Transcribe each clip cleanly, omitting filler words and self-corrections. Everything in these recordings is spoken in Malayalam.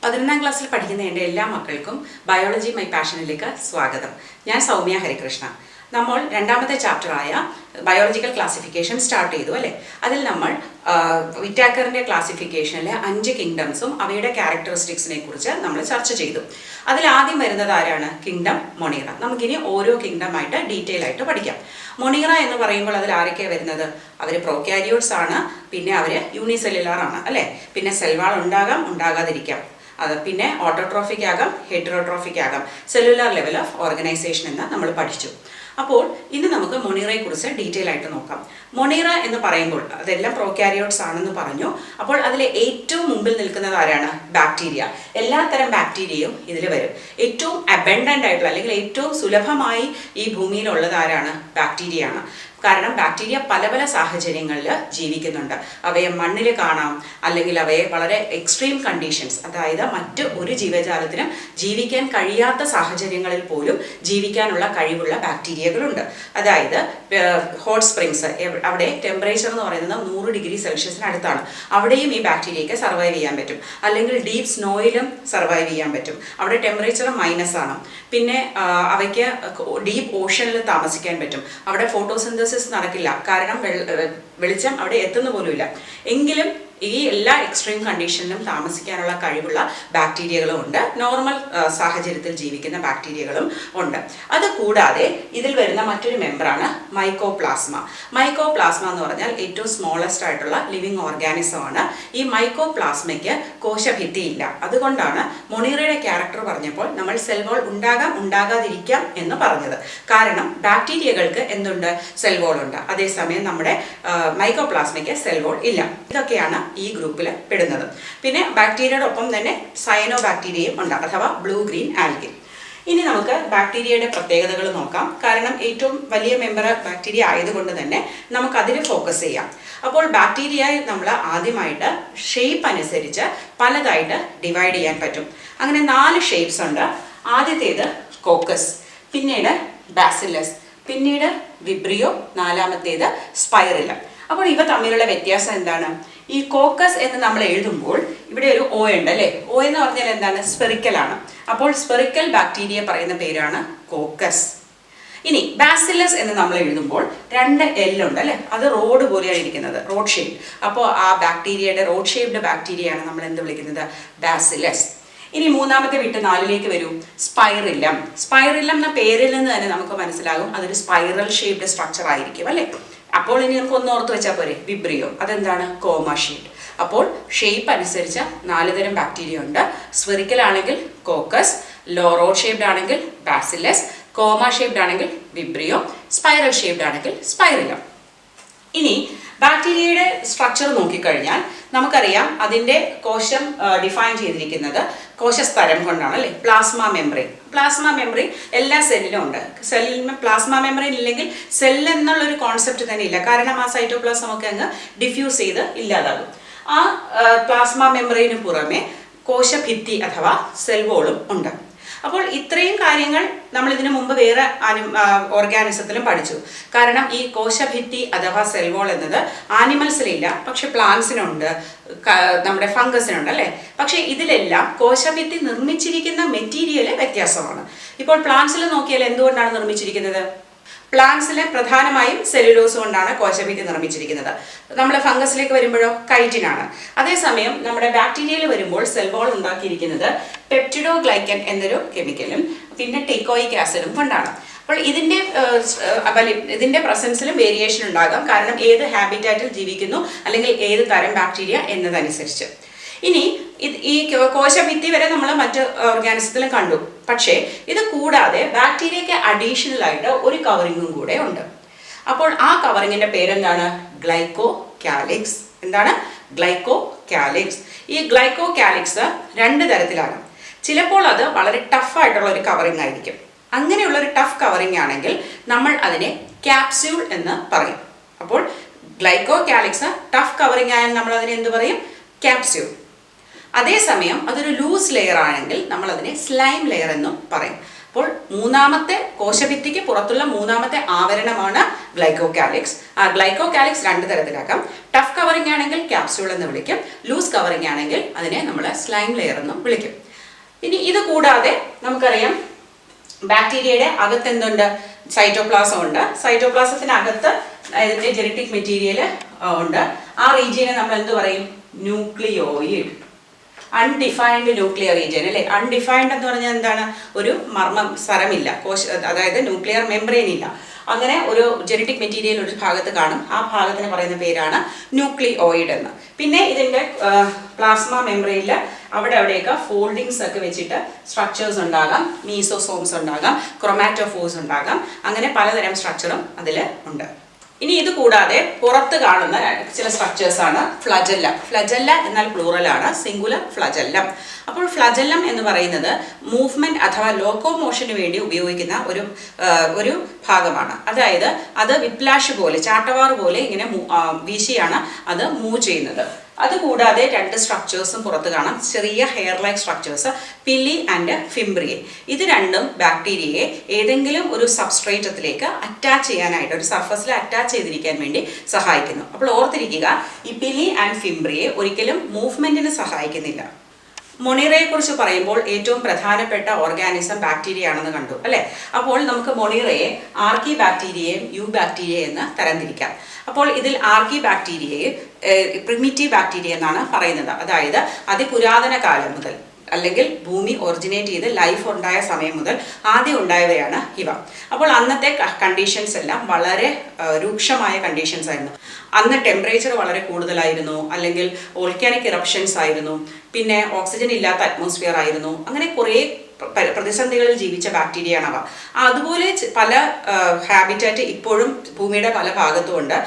11ാം ക്ലാസ്സിൽ പഠിക്കുന്ന എൻ്റെ എല്ലാ മക്കൾക്കും ബയോളജി മൈ പാഷനിലേക്ക് സ്വാഗതം. ഞാൻ സൗമ്യ ഹരികൃഷ്ണ. നമ്മൾ രണ്ടാമത്തെ ചാപ്റ്ററായ ബയോളജിക്കൽ ക്ലാസിഫിക്കേഷൻ സ്റ്റാർട്ട് ചെയ്തു അല്ലേ. അതിൽ നമ്മൾ വിറ്റാക്കറിൻ്റെ ക്ലാസിഫിക്കേഷനിലെ 5 കിങ്ഡംസും അവയുടെ ക്യാരക്ടറിസ്റ്റിക്സിനെ കുറിച്ച് നമ്മൾ ചർച്ച ചെയ്തു. അതിൽ ആദ്യം വരുന്നത് ആരാണ്? Kingdom Monera. നമുക്കിനി ഓരോ കിങ്ഡമായിട്ട് ഡീറ്റെയിൽ ആയിട്ട് പഠിക്കാം. മൊണീറ എന്ന് പറയുമ്പോൾ അതിൽ ആരൊക്കെയാണ് വരുന്നത്? അവർ പ്രോക്യാരിയോട്സ് ആണ്, പിന്നെ അവർ യൂണിസെല്ലുലാർ ആണ് അല്ലേ. പിന്നെ സെൽവാൾ ഉണ്ടാകാം, ഉണ്ടാകാതിരിക്കാം. പിന്നെ ഓട്ടോട്രോഫിക് ആകാം, ഹെറ്ററോട്രോഫിക് ആകാം. സെല്ലുലാർ ലെവൽ ഓഫ് ഓർഗനൈസേഷൻ എന്ന് നമ്മൾ പഠിച്ചു. അപ്പോൾ ഇന്ന് നമുക്ക് മൊണീറയെ കുറിച്ച് ഡീറ്റെയിൽ ആയിട്ട് നോക്കാം. മൊണീറ എന്ന് പറയുമ്പോൾ അതെല്ലാം പ്രോക്യാരിയോട്സ് ആണെന്ന് പറഞ്ഞു. അപ്പോൾ അതിലെ ഏറ്റവും മുമ്പിൽ നിൽക്കുന്നത് ആരാണ്? ബാക്ടീരിയ. എല്ലാത്തരം ബാക്ടീരിയയും ഇതിൽ വരും. ഏറ്റവും അബൻഡൻ്റ് ആയിട്ടുള്ള അല്ലെങ്കിൽ ഏറ്റവും സുലഭമായി ഈ ഭൂമിയിലുള്ളത് ആരാണ്? ബാക്ടീരിയ ആണ്. കാരണം ബാക്ടീരിയ പല പല സാഹചര്യങ്ങളിൽ ജീവിക്കുന്നുണ്ട്. അവയെ മണ്ണിൽ കാണാം, അല്ലെങ്കിൽ അവയെ വളരെ എക്സ്ട്രീം കണ്ടീഷൻസ്, അതായത് മറ്റ് ഒരു ജീവജാലത്തിനും ജീവിക്കാൻ കഴിയാത്ത സാഹചര്യങ്ങളിൽ പോലും ജീവിക്കാനുള്ള കഴിവുള്ള ബാക്ടീരിയകളുണ്ട്. അതായത് ഹോട്ട് സ്പ്രിങ്സ്, അവിടെ ടെമ്പറേച്ചർ എന്ന് പറയുന്നത് 100 ഡിഗ്രി സെൽഷ്യസിനടുത്താണ്. അവിടെയും ഈ ബാക്ടീരിയയ്ക്ക് സർവൈവ് ചെയ്യാൻ പറ്റും. അല്ലെങ്കിൽ ഡീപ്പ് സ്നോയിലും സർവൈവ് ചെയ്യാൻ പറ്റും. അവിടെ ടെമ്പറേച്ചർ -ആണ്. പിന്നെ അവയ്ക്ക് ഡീപ്പ് ഓഷനിൽ താമസിക്കാൻ പറ്റും. അവിടെ ഫോട്ടോസിന്തസിസ് നടക്കില്ല, കാരണം വെളിച്ചം അവിടെ എത്തുന്ന പോലുമില്ല. എങ്കിലും ഈ എല്ലാ എക്സ്ട്രീം കണ്ടീഷനിലും താമസിക്കാനുള്ള കഴിവുള്ള ബാക്ടീരിയകളും ഉണ്ട്. നോർമൽ സാഹചര്യത്തിൽ ജീവിക്കുന്ന ബാക്ടീരിയകളും ഉണ്ട്. അതുകൂടാതെ ഇതിൽ വരുന്ന മറ്റൊരു മെമ്പറാണ് മൈക്കോപ്ലാസ്മ. മൈക്കോപ്ലാസ്മ എന്ന് പറഞ്ഞാൽ ഏറ്റവും സ്മോളസ്റ്റ് ആയിട്ടുള്ള ലിവിങ് ഓർഗാനിസം ആണ്. ഈ മൈക്കോപ്ലാസ്മയ്ക്ക് കോശഭിത്തിയില്ല. അതുകൊണ്ടാണ് മൊണീറയുടെ ക്യാരക്ടർ പറഞ്ഞപ്പോൾ നമ്മൾ സെൽ വാൾ ഉണ്ടാകാം, ഉണ്ടാകാതിരിക്കാം എന്ന് പറഞ്ഞത്. കാരണം ബാക്ടീരിയകൾക്ക് എന്തുണ്ട്? സെൽ വാൾ ഉണ്ട്. അതേസമയം നമ്മുടെ മൈക്കോപ്ലാസ്മയ്ക്ക് സെൽ വാൾ ഇല്ല. ഇതൊക്കെയാണ് ഈ ഗ്രൂപ്പിൽ പെടുന്നത്. പിന്നെ ബാക്ടീരിയയുടെ ഒപ്പം തന്നെ സയനോ ബാക്ടീരിയയും ഉണ്ട്, അഥവാ ബ്ലൂ ഗ്രീൻ ആൽഗെ. ഇനി നമുക്ക് ബാക്ടീരിയയുടെ പ്രത്യേകതകൾ നോക്കാം. കാരണം ഏറ്റവും വലിയ മെമ്പർ ബാക്ടീരിയ ആയതുകൊണ്ട് തന്നെ നമുക്ക് അതിൽ ഫോക്കസ് ചെയ്യാം. അപ്പോൾ ബാക്ടീരിയ നമ്മൾ ആദ്യമായിട്ട് ഷേപ്പ് അനുസരിച്ച് പലതായിട്ട് ഡിവൈഡ് ചെയ്യാൻ പറ്റും. അങ്ങനെ 4 ഷേപ്സ് ഉണ്ട്. ആദ്യത്തേത് കോക്കസ്, പിന്നീട് ബാസിലസ്, പിന്നീട് വിബ്രിയോ, നാലാമത്തേത് സ്പൈറലം. അപ്പോൾ ഇവ തമ്മിലുള്ള വ്യത്യാസം എന്താണ്? ഈ കോക്കസ് എന്ന് നമ്മൾ എഴുതുമ്പോൾ ഇവിടെ ഒരു O ഉണ്ട് അല്ലേ. O എന്ന് പറഞ്ഞാൽ എന്താണ്? സ്പെറിക്കൽ ആണ്. അപ്പോൾ സ്പെറിക്കൽ ബാക്ടീരിയ പറയുന്ന പേരാണ് കോക്കസ്. ഇനി ബാസിലസ് എന്ന് നമ്മൾ എഴുതുമ്പോൾ 2 L ഉണ്ട് അല്ലേ. അത് റോഡ് പോലെയാണ് ഇരിക്കുന്നത്, റോഡ് ഷേപ്പ്. അപ്പോൾ ആ ബാക്ടീരിയയുടെ റോഡ് ഷേപ്ഡ് ബാക്ടീരിയയാണ് നമ്മൾ എന്ത് വിളിക്കുന്നത്? ബാസിലസ്. ഇനി മൂന്നാമത്തെ വിട്ട് 4ലേക്ക് വരും, സ്പൈറില്ലം. സ്പൈറില്ലം എന്ന പേരിൽ നിന്ന് തന്നെ നമുക്ക് മനസ്സിലാകും അതൊരു സ്പൈറൽ ഷേപ്ഡ് സ്ട്രക്ചർ ആയിരിക്കും അല്ലേ. അപ്പോൾ ഇനി നമുക്ക് ഒന്ന് ഓർത്ത് വെച്ചാൽ പോരെ, വിബ്രിയോ. അതെന്താണ്? Comma sheet. അപ്പോൾ ഷേപ്പ് അനുസരിച്ച് 4 തരം ബാക്ടീരിയ ഉണ്ട്. സ്ഫെറിക്കൽ ആണെങ്കിൽ കോക്കസ്, റോഡ് ഷേപ്ഡ് ആണെങ്കിൽ ബാസിലസ്, കോമ ഷേപ്ഡ് ആണെങ്കിൽ വിബ്രിയോ, സ്പൈറൽ ഷേപ്ഡ് ആണെങ്കിൽ സ്പൈറില്ലം. ഇനി ബാക്ടീരിയയുടെ സ്ട്രക്ചർ നോക്കിക്കഴിഞ്ഞാൽ നമുക്കറിയാം അതിൻ്റെ കോശം ഡിഫൈൻ ചെയ്തിരിക്കുന്നത് കോശസ്തരം കൊണ്ടാണ് അല്ലേ. Plasma membrane. പ്ലാസ്മ മെംബ്രെയിൻ എല്ലാ സെല്ലിലും ഉണ്ട്. സെല്ലിൽ പ്ലാസ്മ മെംബ്രെയിൻ ഇല്ലെങ്കിൽ സെല്ല് എന്നുള്ളൊരു കോൺസെപ്റ്റ് തന്നെ ഇല്ല. കാരണം ആ സൈറ്റോപ്ലാസം ഒക്കെ അങ്ങ് ഡിഫ്യൂസ് ചെയ്ത് ഇല്ലാതാകും. ആ പ്ലാസ്മ മെംബ്രെയിന് പുറമെ കോശഭിത്തി അഥവാ സെൽ വോളും ഉണ്ട്. അപ്പോൾ ഇത്രയും കാര്യങ്ങൾ നമ്മൾ ഇതിനു മുമ്പ് വേറെ ഓർഗാനിസത്തിലും പഠിച്ചു. കാരണം ഈ കോശഭിത്തി അഥവാ സെൽ വാൾ എന്നത് ആനിമൽസിലില്ല, പക്ഷെ പ്ലാന്റ്സിനുണ്ട്, നമ്മുടെ ഫംഗസിനുണ്ട് അല്ലേ. പക്ഷെ ഇതിലെല്ലാം കോശഭിത്തി നിർമ്മിച്ചിരിക്കുന്ന മെറ്റീരിയൽ വ്യത്യാസമാണ്. ഇപ്പോൾ പ്ലാന്റ്സിൽ നോക്കിയാൽ എന്തുകൊണ്ടാണ് നിർമ്മിച്ചിരിക്കുന്നത്? പ്ലാന്റ്സിലെ പ്രധാനമായും സെല്ലുലോസ് കൊണ്ടാണ് കോശഭിത്തി നിർമ്മിച്ചിരിക്കുന്നത്. നമ്മുടെ ഫംഗസിലേക്ക് വരുമ്പോഴോ കൈറ്റിനാണ്. അതേസമയം നമ്മുടെ ബാക്ടീരിയയിൽ വരുമ്പോൾ സെൽ വാൾ ഉണ്ടാക്കിയിരിക്കുന്നത് പെപ്റ്റിഡോഗ്ലൈക്കൻ എന്നൊരു കെമിക്കലും പിന്നെ ടെക്കോയിക് ആസിഡും കൊണ്ടാണ്. അപ്പോൾ ഇതിൻ്റെ പ്രസൻസിലും വേരിയേഷൻ ഉണ്ടാകാം, കാരണം ഏത് ഹാബിറ്റാറ്റിൽ ജീവിക്കുന്നു അല്ലെങ്കിൽ ഏത് തരം ബാക്ടീരിയ എന്നതനുസരിച്ച്. ഇനി ഈ കോശഭിത്തി വരെ നമ്മൾ മറ്റ് ഓർഗാനിസത്തിലും കണ്ടു. പക്ഷേ ഇത് കൂടാതെ ബാക്ടീരിയയ്ക്ക് അഡീഷണൽ ആയിട്ട് ഒരു കവറിങ്ങും കൂടെ ഉണ്ട്. അപ്പോൾ ആ കവറിങ്ങിൻ്റെ പേരെന്താണ്? Glycocalyx. എന്താണ്? Glycocalyx. ഈ ഗ്ലൈക്കോ കാലിക്സ് 2 തരത്തിലാണ്. ചിലപ്പോൾ അത് വളരെ ടഫായിട്ടുള്ള ഒരു കവറിങ് ആയിരിക്കും. അങ്ങനെയുള്ള ഒരു ടഫ് കവറിങ് ആണെങ്കിൽ നമ്മൾ അതിനെ ക്യാപ്സ്യൂൾ എന്ന് പറയും. അപ്പോൾ ഗ്ലൈക്കോ കാലിക്സ് ടഫ് കവറിങ് ആയാൽ നമ്മൾ അതിനെ എന്ത് പറയും? ക്യാപ്സ്യൂൾ. അതേസമയം അതൊരു ലൂസ് ലെയർ ആണെങ്കിൽ നമ്മൾ അതിനെ സ്ലൈം ലെയർ എന്നും പറയും. അപ്പോൾ മൂന്നാമത്തെ കോശഭിത്തിക്ക് പുറത്തുള്ള മൂന്നാമത്തെ ആവരണമാണ് ഗ്ലൈക്കോകാലിക്സ്. ആ ഗ്ലൈക്കോകാലിക്സ് 2 തരത്തിലാക്കാം. ടഫ് കവറിംഗ് ആണെങ്കിൽ ക്യാപ്സ്യൂൾ എന്ന് വിളിക്കും, ലൂസ് കവറിംഗ് ആണെങ്കിൽ അതിനെ നമ്മൾ സ്ലൈം ലെയർ എന്നും വിളിക്കും. ഇനി ഇത് കൂടാതെ നമുക്കറിയാം ബാക്ടീരിയയുടെ അകത്ത് എന്തുണ്ട്? സൈറ്റോപ്ലാസം ഉണ്ട്. സൈറ്റോപ്ലാസത്തിനകത്ത് ഇതിന്റെ ജെനറ്റിക് മെറ്റീരിയൽ ഉണ്ട്. ആ റീജിയനെ നമ്മൾ എന്ത് പറയും? ന്യൂക്ലിയോയിഡ്. അൺഡിഫൈൻഡ് ന്യൂക്ലിയർ റീജിയൻ അല്ലെ. അൺഡിഫൈൻഡ് എന്ന് പറഞ്ഞാൽ എന്താണ്? ഒരു മർമ്മം സ്ഥലമില്ല, അതായത് ന്യൂക്ലിയർ മെംബ്രെയിൻ ഇല്ല. അങ്ങനെ ഒരു ജെനറ്റിക് മെറ്റീരിയൽ ഒരു ഭാഗത്ത് കാണും. ആ ഭാഗത്തിന് പറയുന്ന പേരാണ് ന്യൂക്ലിയോയിഡ് എന്ന്. പിന്നെ ഇതിന്റെ പ്ലാസ്മ മെംബ്രെയിനിൽ അവിടെയൊക്കെ ഫോൾഡിങ്സ് ഒക്കെ വെച്ചിട്ട് സ്ട്രക്ചേഴ്സ് ഉണ്ടാകാം. മീസോസോംസ് ഉണ്ടാകാം, ക്രൊമാറ്റോഫോഴ്സ് ഉണ്ടാകാം. അങ്ങനെ പലതരം സ്ട്രക്ചറും അതിൽ ഉണ്ട്. ഇനി ഇത് കൂടാതെ പുറത്ത് കാണുന്ന ചില സ്ട്രക്ചേഴ്സ് ആണ് ഫ്ലജല്ല. ഫ്ലജല്ല എന്നാൽ പ്ലൂറലാണ്, സിംഗുലർ ഫ്ലജല്ലം. അപ്പോൾ ഫ്ലജല്ലം എന്ന് പറയുന്നത് മൂവ്മെന്റ് അഥവാ ലോക്കോമോഷന് വേണ്ടി ഉപയോഗിക്കുന്ന ഒരു ഭാഗമാണ്. അതായത് അത് വിപ്ലാഷ് പോലെ, ചാട്ടവാർ പോലെ ഇങ്ങനെ വീശിയാണ് അത് മൂവ് ചെയ്യുന്നത്. അതുകൂടാതെ രണ്ട് സ്ട്രക്ചേഴ്സും പുറത്ത് കാണാം, ചെറിയ hair like structures, pili and fimbriae. ഇത് രണ്ടും ബാക്ടീരിയയെ ഏതെങ്കിലും ഒരു സബ്സ്ട്രേറ്റത്തിലേക്ക് അറ്റാച്ച് ചെയ്യാനായിട്ട്, ഒരു സർഫസിൽ അറ്റാച്ച് ചെയ്തിരിക്കാൻ വേണ്ടി സഹായിക്കുന്നു. അപ്പോൾ ഓർത്തിരിക്കുക, ഈ പില്ലി ആൻഡ് ഫിംബ്രിയെ ഒരിക്കലും മൂവ്മെന്റിന് സഹായിക്കുന്നില്ല. മൊണീറയെ കുറിച്ച് പറയുമ്പോൾ ഏറ്റവും പ്രധാനപ്പെട്ട ഓർഗാനിസം ബാക്ടീരിയ ആണെന്ന് കണ്ടു അല്ലെ. അപ്പോൾ നമുക്ക് മൊണീറയെ ആർക്കി ബാക്ടീരിയയും യു ബാക്ടീരിയ എന്ന് തരംതിരിക്കാം. അപ്പോൾ ഇതിൽ ആർക്കി ബാക്ടീരിയയെ പ്രിമിറ്റീവ് ബാക്ടീരിയ എന്നാണ് പറയുന്നത്. അതായത് അതിപുരാതന കാലം മുതൽ, അല്ലെങ്കിൽ ഭൂമി ഒറിജിനേറ്റ് ചെയ്ത് ലൈഫ് ഉണ്ടായ സമയം മുതൽ ആദ്യം ഉണ്ടായവയാണ് ഇവ. അപ്പോൾ അന്നത്തെ കണ്ടീഷൻസ് എല്ലാം വളരെ രൂക്ഷമായ കണ്ടീഷൻസ് ആയിരുന്നു. അന്ന് ടെമ്പറേച്ചർ വളരെ കൂടുതലായിരുന്നു, അല്ലെങ്കിൽ വോൾക്കാനിക് ഇറപ്ഷൻസ് ആയിരുന്നു, പിന്നെ ഓക്സിജൻ ഇല്ലാത്ത അറ്റ്മോസ്ഫിയർ ആയിരുന്നു. അങ്ങനെ കുറേ പ്രതിസന്ധികളിൽ ജീവിച്ച ബാക്ടീരിയയാണ് അവ. അതുപോലെ പല ഹാബിറ്റാറ്റ് ഇപ്പോഴും ഭൂമിയുടെ പല ഭാഗത്തുമുണ്ട്.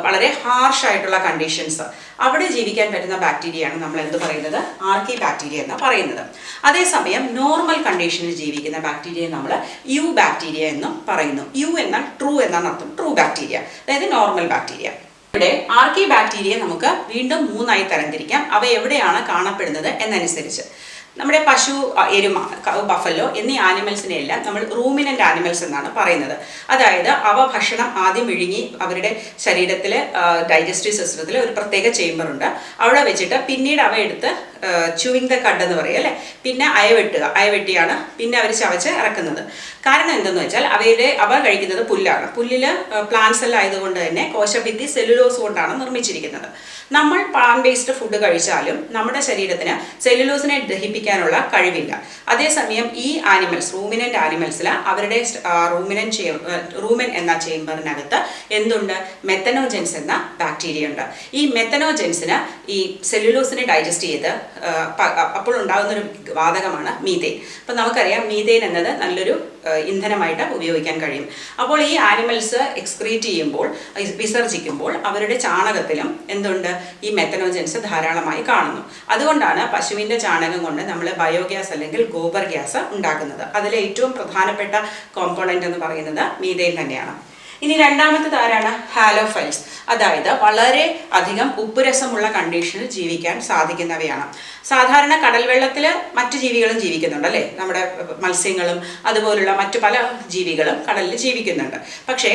വളരെ ഹാർഷ് ആയിട്ടുള്ള കണ്ടീഷൻസ്, അവിടെ ജീവിക്കാൻ പറ്റുന്ന ബാക്ടീരിയയാണ് നമ്മൾ എന്ത് പറയുന്നത്? ആർക്കി ബാക്ടീരിയ എന്ന് പറയുന്നത്. അതേസമയം നോർമൽ കണ്ടീഷനിൽ ജീവിക്കുന്ന ബാക്ടീരിയയെ നമ്മൾ യു ബാക്ടീരിയ എന്നും പറയുന്നു. യു എന്നാൽ ട്രൂ എന്നാണ് അർത്ഥം. ട്രൂ ബാക്ടീരിയ, അതായത് നോർമൽ ബാക്ടീരിയ. ഇവിടെ ആർക്കി ബാക്ടീരിയ നമുക്ക് വീണ്ടും മൂന്നായി തരംതിരിക്കാം, അവ എവിടെയാണ് കാണപ്പെടുന്നത് എന്നനുസരിച്ച്. നമ്മുടെ പശു, എരുമ, ബഫല്ലോ എന്നീ ആനിമൽസിനെയെല്ലാം നമ്മൾ റൂമിനന്റ് ആനിമൽസ് എന്നാണ് പറയുന്നത്. അതായത് അവ ഭക്ഷണം ആദ്യം വിഴുങ്ങി അവരുടെ ശരീരത്തിലെ ഡൈജസ്റ്റീവ് സിസ്റ്റത്തിൽ ഒരു പ്രത്യേക ചേംബർ ഉണ്ട്. അവിടെ വെച്ചിട്ട് പിന്നീട് അവ എടുത്ത് ചൂയിങ് ദ കഡ് എന്ന് പറയും അല്ലെ. പിന്നെ അയവെട്ടിയാണ് പിന്നെ അവർ ചവച്ച് ഇറക്കുന്നത്. കാരണം എന്തെന്ന് വെച്ചാൽ അവ കഴിക്കുന്നത് പുല്ലാണ്. പുല്ലില് പ്ലാന്റ്സ് എല്ലാം ആയതുകൊണ്ട് തന്നെ കോശഭിത്തി സെല്ലുലോസ് കൊണ്ടാണ് നിർമ്മിച്ചിരിക്കുന്നത്. നമ്മൾ പ്ലാന്റ് ബേസ്ഡ് ഫുഡ് കഴിച്ചാലും നമ്മുടെ ശരീരത്തിന് സെല്ലുലോസിനെ ദഹിപ്പിക്കാനുള്ള കഴിവില്ല. അതേസമയം ഈ ആനിമൽസ്, റൂമിനന്റ് ആനിമൽസിൽ അവരുടെ റൂമൻ എന്ന ചേംബറിനകത്ത് എന്തുണ്ട്? മെത്തനോജൻസ് എന്ന ബാക്ടീരിയ ഉണ്ട്. ഈ മെത്തനോജൻസിന് ഈ സെല്ലുലോസിനെ ഡൈജസ്റ്റ് ചെയ്ത് അപ്പോൾ ഉണ്ടാകുന്നൊരു വാതകമാണ് മീഥേൻ. അപ്പം നമുക്കറിയാം മീഥേൻ എന്നത് നല്ലൊരു ഇന്ധനമായിട്ട് ഉപയോഗിക്കാൻ കഴിയും. അപ്പോൾ ഈ ആനിമൽസ് എക്സ്ക്രീറ്റ് ചെയ്യുമ്പോൾ, വിസർജിക്കുമ്പോൾ അവരുടെ ചാണകത്തിലും എന്തുണ്ട്? ഈ മെത്തനോജൻസ് ധാരാളമായി കാണുന്നു. അതുകൊണ്ടാണ് പശുവിൻ്റെ ചാണകം കൊണ്ട് നമ്മൾ ബയോഗ്യാസ് അല്ലെങ്കിൽ ഗോബർ ഗ്യാസ് ഉണ്ടാക്കുന്നത്. അതിലെ ഏറ്റവും പ്രധാനപ്പെട്ട കോമ്പോണന്റ് എന്ന് പറയുന്നത് മീഥേൻ തന്നെയാണ്. ഇനി രണ്ടാമത്തേത് ആരാണ്? ഹാലോഫൈൽസ്. അതായത് വളരെ അധികം ഉപ്പുരസമുള്ള കണ്ടീഷനിൽ ജീവിക്കാൻ സാധിക്കുന്നവയാണ്. സാധാരണ കടൽ വെള്ളത്തിൽ മറ്റു ജീവികളും ജീവിക്കുന്നുണ്ട് അല്ലേ. നമ്മുടെ മത്സ്യങ്ങളും അതുപോലുള്ള മറ്റു പല ജീവികളും കടലിൽ ജീവിക്കുന്നുണ്ട്. പക്ഷേ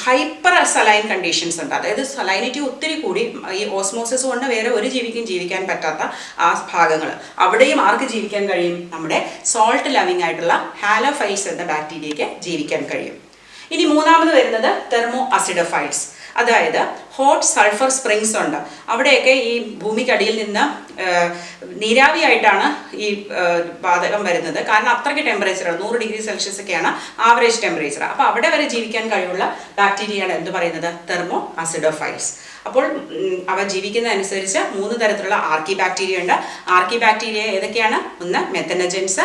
ഹൈപ്പർ സലൈൻ കണ്ടീഷൻസ് ഉണ്ട്. അതായത് സലൈനിറ്റി ഒത്തിരി കൂടി, ഈ ഓസ്മോസിസ് കൊണ്ട് വേറെ ഒരു ജീവിക്കും ജീവിക്കാൻ പറ്റാത്ത ആ ഭാഗങ്ങൾ, അവിടെയും ആർക്ക് ജീവിക്കാൻ കഴിയും? നമ്മുടെ സോൾട്ട് ലവിങ് ആയിട്ടുള്ള ഹാലോഫൈൽസ് എന്ന ബാക്ടീരിയയ്ക്ക് ജീവിക്കാൻ കഴിയും. ഇനി മൂന്നാമത് വരുന്നത് തെർമോ അസിഡോഫൈൽസ്. അതായത് ഹോട്ട് സൾഫർ സ്പ്രിങ്സ് ഉണ്ട്. അവിടെയൊക്കെ ഈ ഭൂമിക്കടിയിൽ നിന്ന് നീരാവിയായിട്ടാണ് ഈ വാതകം വരുന്നത്. കാരണം അത്രയ്ക്ക് ടെമ്പറേച്ചറാണ്, 100 ഡിഗ്രി സെൽഷ്യസ് ഒക്കെയാണ് ആവറേജ് ടെമ്പറേച്ചർ. അപ്പോൾ അവിടെ വരെ ജീവിക്കാൻ കഴിവുള്ള ബാക്ടീരിയയാണ് എന്ത് പറയുന്നത്? Thermo acidophiles. അപ്പോൾ അവ ജീവിക്കുന്നതനുസരിച്ച് 3 തരത്തിലുള്ള ആർക്കി ബാക്ടീരിയ ഉണ്ട്. ആർക്കി ബാക്ടീരിയ ഏതൊക്കെയാണ്? ഒന്ന് മെത്തനജൻസ്,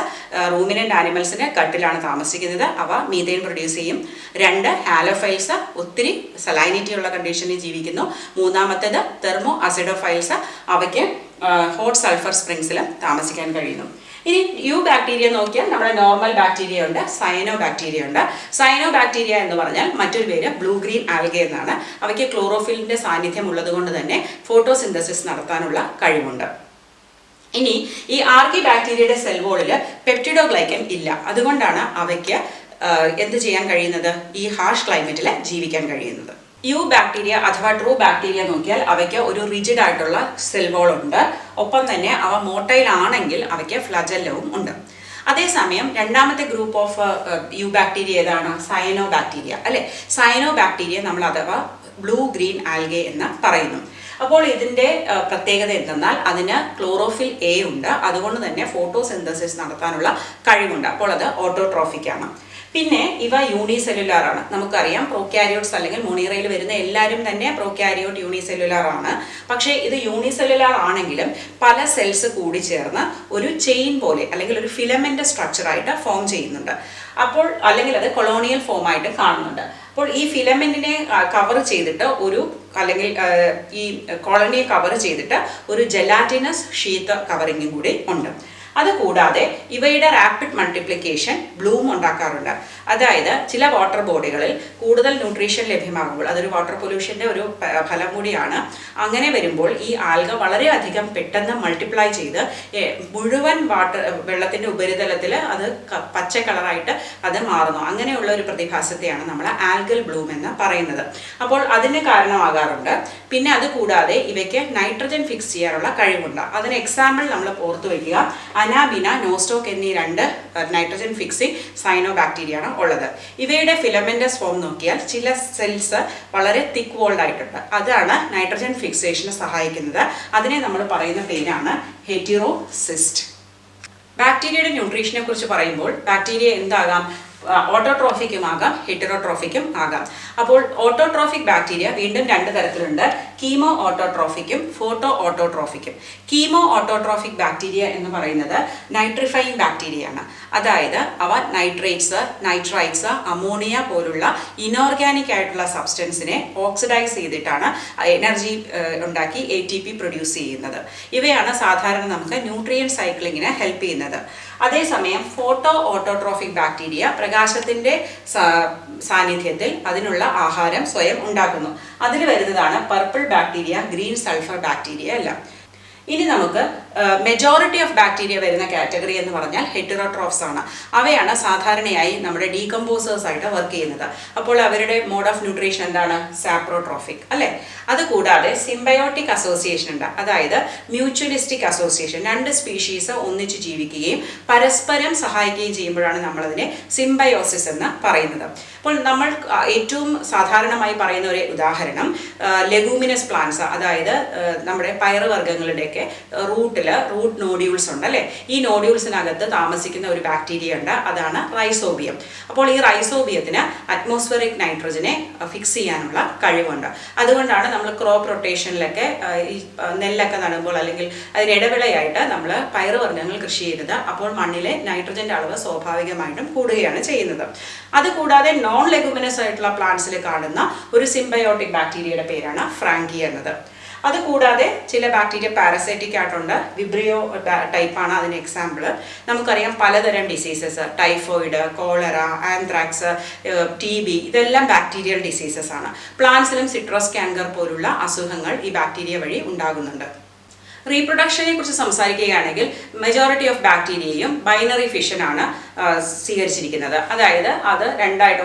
റൂമിനന്റ് ആനിമൽസിന് ഗട്ടിലാണ് താമസിക്കുന്നത്, അവ മീഥേൻ പ്രൊഡ്യൂസ് ചെയ്യും. 2 ഹാലോഫൈൽസ്, ഒത്തിരി സലൈനിറ്റി ഉള്ള കണ്ടീഷനിൽ ജീവിക്കുന്നു. മൂന്നാമത്തേത് തെർമോ അസിഡോഫൈൽസ്, അവയ്ക്ക് ഹോട്ട് സൾഫർ സ്പ്രിങ്സിലും താമസിക്കാൻ കഴിയുന്നു. ഇനി യു ബാക്ടീരിയ നോക്കിയാൽ നമ്മുടെ നോർമൽ ബാക്ടീരിയ ഉണ്ട്, സയനോ ബാക്ടീരിയ ഉണ്ട്. സയനോ ബാക്ടീരിയ എന്ന് പറഞ്ഞാൽ മറ്റൊരു പേര് ബ്ലൂ ഗ്രീൻ ആൽഗ എന്നാണ്. അവയ്ക്ക് ക്ലോറോഫിലിന്റെ സാന്നിധ്യം ഉള്ളത് കൊണ്ട് തന്നെ ഫോട്ടോസിന്തസിസ് നടത്താനുള്ള കഴിവുണ്ട്. ഇനി ഈ ആർക്കി ബാക്ടീരിയയുടെ സെൽ വോളിൽ പെപ്റ്റിഡോഗ്ലൈക്കൻ ഇല്ല. അതുകൊണ്ടാണ് അവയ്ക്ക് എന്ത് ചെയ്യാൻ കഴിയുന്നത്? ഈ ഹാർഷ് ക്ലൈമറ്റിൽ ജീവിക്കാൻ കഴിയുന്നത്. യു ബാക്ടീരിയ അഥവാ ട്രൂ ബാക്ടീരിയ നോക്കിയാൽ അവയ്ക്ക് ഒരു റിജിഡ് ആയിട്ടുള്ള സെൽ വാൾ ഉണ്ട്. ഒപ്പം തന്നെ അവ മോട്ടൈൽ ആണെങ്കിൽ അവയ്ക്ക് ഫ്ലജല്ലവും ഉണ്ട്. അതേസമയം രണ്ടാമത്തെ ഗ്രൂപ്പ് ഓഫ് യു ബാക്ടീരിയ ഏതാണ്? സയനോ ബാക്ടീരിയ അല്ലെ. സയനോ ബാക്ടീരിയ നമ്മൾ അഥവാ ബ്ലൂ ഗ്രീൻ ആൽഗെ എന്ന് പറയുന്നു. അപ്പോൾ ഇതിൻ്റെ പ്രത്യേകത എന്തെന്നാൽ അതിന് ക്ലോറോഫിൽ എ ഉണ്ട്. അതുകൊണ്ട് തന്നെ ഫോട്ടോസിന്തസിസ് നടത്താനുള്ള കഴിവുണ്ട്. അപ്പോൾ അത് ഓട്ടോട്രോഫിക് ആണ്. പിന്നെ ഇവ യൂണിസെല്ലുലാർ ആണ്. നമുക്കറിയാം പ്രോക്യാരിയോട്സ് അല്ലെങ്കിൽ മൊണീറയിൽ വരുന്ന എല്ലാവരും തന്നെ പ്രോക്യാരിയോട്ട് യൂണിസെല്ലുലാർ ആണ്. പക്ഷേ ഇത് യൂണിസെല്ലുലാർ ആണെങ്കിലും പല സെൽസ് കൂടി ചേർന്ന് ഒരു ചെയിൻ പോലെ അല്ലെങ്കിൽ ഒരു ഫിലമെന്റ് സ്ട്രക്ചറായിട്ട് ഫോം ചെയ്യുന്നുണ്ട്. അപ്പോൾ അല്ലെങ്കിൽ അത് കൊളോണിയൽ ഫോമായിട്ട് കാണുന്നുണ്ട്. അപ്പോൾ ഈ ഫിലമെന്റിനെ കവർ ചെയ്തിട്ട് അല്ലെങ്കിൽ ഈ കോളനിയെ കവർ ചെയ്തിട്ട് ഒരു ജെലാറ്റിനസ് ഷീത്ത് കവറിങ്ങും കൂടി ഉണ്ട്. അതുകൂടാതെ ഇവയുടെ റാപ്പിഡ് മൾട്ടിപ്ലിക്കേഷൻ ബ്ലൂം ഉണ്ടാക്കാറുണ്ട്. അതായത് ചില വാട്ടർ ബോഡികളിൽ കൂടുതൽ ന്യൂട്രീഷൻ ലഭ്യമാകുമ്പോൾ, അതൊരു വാട്ടർ പൊല്യൂഷൻ്റെ ഒരു ഫലം കൂടിയാണ്. അങ്ങനെ വരുമ്പോൾ ഈ ആൽഗ വളരെയധികം പെട്ടെന്ന് മൾട്ടിപ്ലൈ ചെയ്ത് മുഴുവൻ വെള്ളത്തിൻ്റെ ഉപരിതലത്തിൽ അത് പച്ച കളറായിട്ട് അത് മാറുന്നു. അങ്ങനെയുള്ള ഒരു പ്രതിഭാസത്തെയാണ് നമ്മൾ ആൽഗൽ ബ്ലൂം എന്ന് പറയുന്നത്. അപ്പോൾ അതിന് കാരണമാകാറുണ്ട്. പിന്നെ അതുകൂടാതെ ഇവയ്ക്ക് നൈട്രജൻ ഫിക്സ് ചെയ്യാനുള്ള കഴിവുണ്ട്. അതിന് എക്സാമ്പിൾ നമ്മൾ ഓർത്തു വയ്ക്കുക, അനാബിന, നോസ്റ്റോക്ക് എന്നീ 2 നൈട്രജൻ ഫിക്സിംഗ് സൈനോ ബാക്ടീരിയ ആണ് ഉള്ളത്. ഇവയുടെ ഫിലമെന്റസ് ഫോം നോക്കിയാൽ ചില സെൽസ് വളരെ തിക്ക് വോൾഡ് ആയിട്ടുണ്ട്. അതാണ് നൈട്രജൻ ഫിക്സേഷന് സഹായിക്കുന്നത്. അതിനെ നമ്മൾ പറയുന്ന പേരാണ് ഹെറ്റിറോസിസ്റ്റ്. ബാക്ടീരിയയുടെ ന്യൂട്രീഷനെ കുറിച്ച് പറയുമ്പോൾ ബാക്ടീരിയ എന്താകാം? ഓട്ടോട്രോഫിക്കും ആകാം, ഹെറ്ററോട്രോഫിക്കും ആകാം. അപ്പോൾ ഓട്ടോട്രോഫിക് ബാക്ടീരിയ വീണ്ടും 2 തരത്തിലുണ്ട്. കീമോ ഓട്ടോട്രോഫിക്കും ഫോട്ടോ ഓട്ടോട്രോഫിക്കും. കീമോ ഓട്ടോട്രോഫിക് ബാക്ടീരിയ എന്ന് പറയുന്നത് നൈട്രിഫൈങ് ബാക്ടീരിയ ആണ്. അതായത് അവ നൈട്രേറ്റ്സ്, നൈട്രൈറ്റ്സ്, അമോണിയ പോലുള്ള ഇനോർഗാനിക് ആയിട്ടുള്ള സബ്സ്റ്റൻസിനെ ഓക്സിഡൈസ് ചെയ്തിട്ടാണ് എനർജി ഉണ്ടാക്കി ATP പ്രൊഡ്യൂസ് ചെയ്യുന്നത്. ഇവയാണ് സാധാരണ നമുക്ക് ന്യൂട്രിയൻ സൈക്ലിങ്ങിന് ഹെൽപ്പ് ചെയ്യുന്നത്. അതേസമയം ഫോട്ടോ ഓട്ടോട്രോഫിക് ബാക്ടീരിയ പ്രകാശത്തിൻ്റെ സാന്നിധ്യത്തിൽ അതിനുള്ള ആഹാരം സ്വയം ഉണ്ടാക്കുന്നു. അതിൽ വരുന്നതാണ് purple bacteria, green sulphur bacteria എല്ലാം. ഇനി നമുക്ക് മെജോറിറ്റി ഓഫ് ബാക്ടീരിയ വരുന്ന കാറ്റഗറി എന്ന് പറഞ്ഞാൽ ഹെറ്ററോട്രോഫ്സ് ആണ്. അവയാണ് സാധാരണയായി നമ്മുടെ ഡീകമ്പോസേഴ്സ് ആയിട്ട് വർക്ക് ചെയ്യുന്നത്. അപ്പോൾ അവരുടെ മോഡ് ഓഫ് ന്യൂട്രീഷൻ എന്താണ്? സാപ്രോട്രോഫിക് അല്ലേ. അതുകൂടാതെ സിംബയോട്ടിക് അസോസിയേഷൻ ഉണ്ട്. അതായത് മ്യൂച്വലിസ്റ്റിക് അസോസിയേഷൻ, 2 സ്പീഷീസ് ഒന്നിച്ച് ജീവിക്കുകയും പരസ്പരം സഹായിക്കുകയും ചെയ്യുമ്പോഴാണ് നമ്മളതിനെ സിംബയോസിസ് എന്ന് പറയുന്നത്. അപ്പോൾ നമ്മൾ ഏറ്റവും സാധാരണമായി പറയുന്ന ഒരു ഉദാഹരണം ലെഗൂമിനസ് പ്ലാന്റ്സ്, അതായത് നമ്മുടെ പയറുവർഗ്ഗങ്ങളുടെയൊക്കെ റൂട്ട് നോഡ്യൂൾസ് ഉണ്ട് അല്ലേ. ഈ നോഡ്യൂൾസിനകത്ത് താമസിക്കുന്ന ഒരു ബാക്ടീരിയ ഉണ്ട്, അതാണ് റൈസോബിയം. അപ്പോൾ ഈ റൈസോബിയത്തിന് അറ്റ്മോസ്ഫിയറിക് നൈട്രജനെ ഫിക്സ് ചെയ്യാനുള്ള കഴിവുണ്ട്. അതുകൊണ്ടാണ് നമ്മൾ ക്രോപ്പ് റൊട്ടേഷനിലൊക്കെ ഈ നെല്ലൊക്കെ നടുമ്പോൾ അല്ലെങ്കിൽ അതിനിടവിളയായിട്ട് നമ്മൾ പയറുവർഗ്ഗങ്ങൾ കൃഷി ചെയ്യുന്നത്. അപ്പോൾ മണ്ണിലെ നൈട്രജൻ്റെ അളവ് സ്വാഭാവികമായിട്ടും കൂടുകയാണ് ചെയ്യുന്നത്. അതുകൂടാതെ നോൺ ലെഗുമിനസ് ആയിട്ടുള്ള പ്ലാന്റ്സിൽ കാണുന്ന ഒരു സിംബയോട്ടിക് ബാക്ടീരിയയുടെ പേരാണ് ഫ്രാങ്കി എന്നത്. അതുകൂടാതെ ചില ബാക്ടീരിയ പാരസൈറ്റിക് ആയിട്ടുണ്ട്. വിബ്രിയോ ടൈപ്പാണ് അതിന് എക്സാമ്പിൾ. നമുക്കറിയാം പലതരം diseases, typhoid, cholera, anthrax, TB ഇതെല്ലാം ബാക്ടീരിയൽ ഡിസീസസ് ആണ്. പ്ലാന്റ്സിലും സിട്രസ് കാൻകർ പോലുള്ള അസുഖങ്ങൾ ഈ ബാക്ടീരിയ വഴി ഉണ്ടാകുന്നുണ്ട്. റീപ്രൊഡക്ഷനെ കുറിച്ച് സംസാരിക്കുകയാണെങ്കിൽ മെജോറിറ്റി ഓഫ് ബാക്ടീരിയയും ബൈനറി ഫിഷനാണ് സ്വീകരിച്ചിരിക്കുന്നത്. അതായത് അത്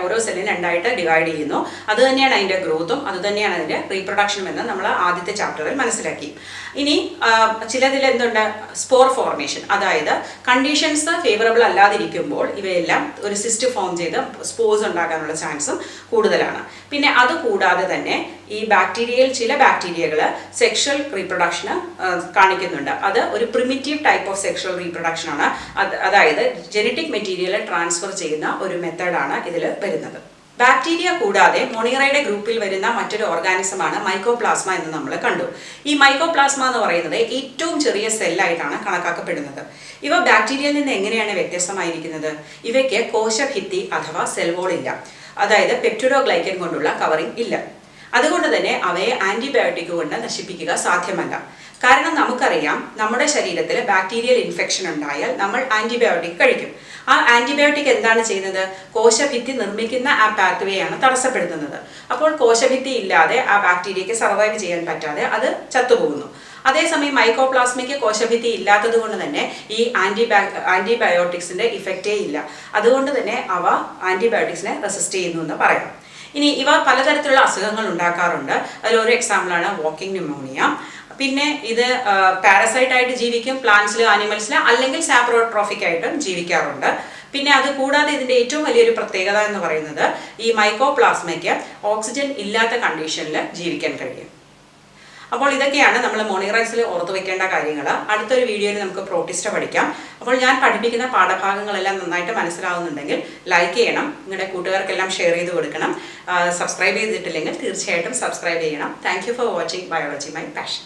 ഓരോ സെല്ലിനും 2ആയിട്ട് ഡിവൈഡ് ചെയ്യുന്നു. അത് തന്നെയാണ് അതിൻ്റെ ഗ്രോത്തും അത് തന്നെയാണ് അതിൻ്റെ റീപ്രൊഡക്ഷനും എന്ന് നമ്മൾ ആദ്യത്തെ ചാപ്റ്ററിൽ മനസ്സിലാക്കി. ഇനി ചിലതിൽ എന്തുണ്ട്? സ്പോർ ഫോർമേഷൻ, അതായത് കണ്ടീഷൻസ് ഫേവറബിൾ അല്ലാതിരിക്കുമ്പോൾ ഇവയെല്ലാം ഒരു സിസ്റ്റ് ഫോം ചെയ്ത് സ്പോർസ് ഉണ്ടാകാനുള്ള ചാൻസും കൂടുതലാണ്. പിന്നെ അതുകൂടാതെ തന്നെ ഈ ബാക്ടീരിയയിൽ ചില ബാക്ടീരിയകൾ സെക്ഷൽ റീപ്രൊഡക്ഷന് കാണിക്കുന്നുണ്ട്. അത് ഒരു primitive type of sexual reproduction ആണ്. അതായത് ജനറ്റിക് മെറ്റീരിയൽ ട്രാൻസ്ഫർ ചെയ്യുന്ന ഒരു മെത്തേഡാണ് ഇതിൽ വരുന്നത്. ബാക്ടീരിയ കൂടാതെ മൊണീറയുടെ ഗ്രൂപ്പിൽ വരുന്ന മറ്റൊരു ഓർഗാനിസമാണ് മൈക്കോപ്ലാസ്മ എന്ന് നമ്മൾ കണ്ടു. ഈ മൈക്കോപ്ലാസ്മ എന്ന് പറയുന്നത് ഏറ്റവും ചെറിയ സെല്ലായിട്ടാണ് കണക്കാക്കപ്പെടുന്നത്. ഇവ ബാക്ടീരിയയിൽ നിന്ന് എങ്ങനെയാണ് വ്യത്യസ്തമായിരിക്കുന്നത്? ഇവയ്ക്ക് കോശഭിത്തി അഥവാ സെൽ വോൾ ഇല്ല. അതായത് പെപ്റ്റിഡോഗ്ലൈക്കൻ കൊണ്ടുള്ള കവറിംഗ് ഇല്ല. അതുകൊണ്ട് തന്നെ അവയെ ആന്റിബയോട്ടിക് കൊണ്ട് നശിപ്പിക്കുക സാധ്യമല്ല. കാരണം നമുക്കറിയാം നമ്മുടെ ശരീരത്തിൽ ബാക്ടീരിയൽ ഇൻഫെക്ഷൻ ഉണ്ടായാൽ നമ്മൾ ആന്റിബയോട്ടിക് കഴിക്കും. ആ ആന്റിബയോട്ടിക് എന്താണ് ചെയ്യുന്നത്? കോശഭിത്തി നിർമ്മിക്കുന്ന ആ പാത്വേ ആണ് തടസ്സപ്പെടുത്തുന്നത്. അപ്പോൾ കോശഭിത്തി ഇല്ലാതെ ആ ബാക്ടീരിയയ്ക്ക് സർവൈവ് ചെയ്യാൻ പറ്റാതെ അത് ചത്തുപോകുന്നു. അതേസമയം മൈക്കോപ്ലാസ്മയ്ക്ക് കോശഭിത്തി ഇല്ലാത്തത് കൊണ്ട് തന്നെ ഈ ആന്റിബയോട്ടിക്സിന്റെ ഇഫക്റ്റേ ഇല്ല. അതുകൊണ്ട് തന്നെ അവ ആന്റിബയോട്ടിക്സിനെ റെസിസ്റ്റ് ചെയ്യുന്നു എന്ന് പറയാം. ഇനി ഇവ പലതരത്തിലുള്ള അസുഖങ്ങൾ ഉണ്ടാക്കാറുണ്ട്. അതിലൊരു എക്സാമ്പിളാണ് വാക്കിംഗ് ന്യൂമോണിയ. പിന്നെ ഇത് പാരസൈറ്റ് ആയിട്ട് ജീവിക്കും, പ്ലാന്റ്സിൽ, ആനിമൽസിൽ, അല്ലെങ്കിൽ സാപ്രോട്രോഫിക് ആയിട്ടും ജീവിക്കാറുണ്ട്. പിന്നെ അത് കൂടാതെ ഇതിൻ്റെ ഏറ്റവും വലിയൊരു പ്രത്യേകത എന്ന് പറയുന്നത് ഈ മൈക്കോപ്ലാസ്മയ്ക്ക് ഓക്സിജൻ ഇല്ലാത്ത കണ്ടീഷനിൽ ജീവിക്കാൻ കഴിയും. അപ്പോൾ ഇതൊക്കെയാണ് നമ്മൾ മോണിറൈസിൽ ഓർത്തു വെക്കേണ്ട കാര്യങ്ങൾ. അടുത്തൊരു വീഡിയോയിൽ നമുക്ക് പ്രോട്ടിസ്റ്റ പഠിക്കാം. അപ്പോൾ ഞാൻ പഠിപ്പിക്കുന്ന പാഠഭാഗങ്ങളെല്ലാം നന്നായിട്ട് മനസ്സിലാവുന്നുണ്ടെങ്കിൽ ലൈക്ക് ചെയ്യണം, നിങ്ങളുടെ കൂട്ടുകാർക്കെല്ലാം ഷെയർ ചെയ്ത് കൊടുക്കണം. സബ്സ്ക്രൈബ് ചെയ്തിട്ടില്ലെങ്കിൽ തീർച്ചയായിട്ടും സബ്സ്ക്രൈബ് ചെയ്യണം. Thank you for watching biology my passion.